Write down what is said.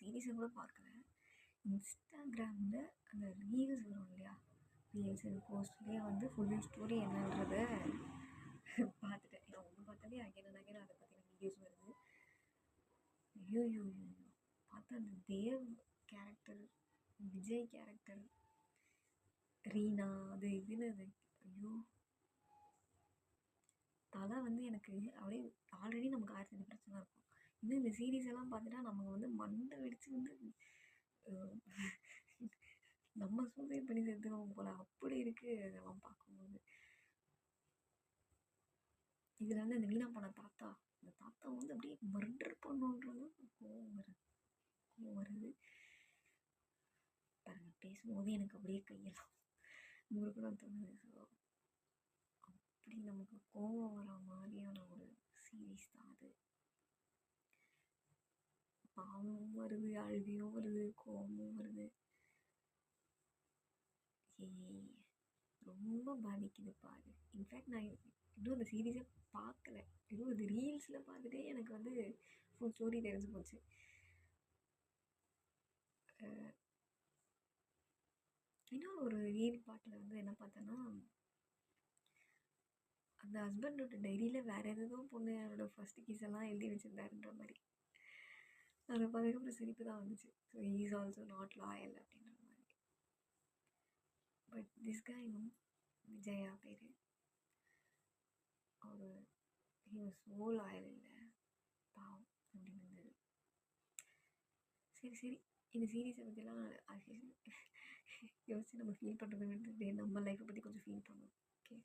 சீரீஸை கூட பார்க்கல. இன்ஸ்டாகிராமில் அந்த ரீல்ஸ் வரும் இல்லையா, ரீல்ஸ் போஸ்ட்லேயே வந்து ஃபுல் ஸ்டோரி என்னன்றத பார்த்துட்டேன். நான் ஒன்று பார்த்தாலே அகைன் அண்ட் அகைன் அதை பற்றின வீடியோஸ் வருது. ஐயோ பார்த்தா அந்த தேவ் கேரக்டர், விஜய் கேரக்டர், ரீனா, அது இதுன்னு அது ஐயோ தலை வந்து எனக்கு அப்படியே ஆல்ரெடி நமக்கு 1008 பிரச்சனை இருக்கும். இன்னும் இந்த சீரீஸ் எல்லாம் பார்த்துட்டா நமக்கு வந்து மண்டை வெடிச்சு வந்து நம்ம சூசைட் பண்ணி செத்துருவோம் போல, அப்படி இருக்குது அதெல்லாம் பார்க்கும்போது. இதில் வந்து அந்த வீணா போன தாத்தா, அந்த தாத்தா வந்து அப்படியே மர்டர் பண்ணுன்றது கோவம் வருது பாருங்க. பேசும்போது எனக்கு அப்படியே கையெல்லாம் முறுக்கணும் தோணுது. ஸோ அப்படி நமக்கு கோவம் வர மாதிரியான ஒரு சீரீஸ் தான் அது. பாவமும் வருது, அழுகையும் வருது, கோவமும் வருது. ரொம்ப பாதிக்குது பாரு. இன்ஃபேக்ட் நான் இன்னும் அந்த சீரீஸை பார்க்கல, இன்னும் அது ரீல்ஸில் பார்த்துட்டே எனக்கு வந்து ஃபுல் ஸ்டோரி தெரிஞ்சு போச்சு. இன்னொரு ஒரு ரீல் பாட்டில் வந்து என்ன பார்த்தேன்னா, அந்த ஹஸ்பண்டோட டைரியில் வேறு எதோ பொண்ணு அவரோட ஃபஸ்ட்டு கிஸ் எல்லாம் எழுதி வச்சுருந்தாருன்ற மாதிரி. அதை பார்த்ததுக்கப்புறம் சிரிப்பு தான் வந்துச்சு. So is also not loyal அப்படின்ற மாதிரி. பட் திஸ் கை விஜயா பேர், அவர் ஹி வாஸ் ஸோ லாயல் இல்லை, பாவம் அப்படி வந்தது. சரி இந்த சீரீஸை பற்றிலாம் யோசிச்சு நம்ம ஃபீல் பண்ணுறதை விட்டு நம்ம லைஃப்பை பற்றி கொஞ்சம் ஃபீல் பண்ணுவோம். ஓகே.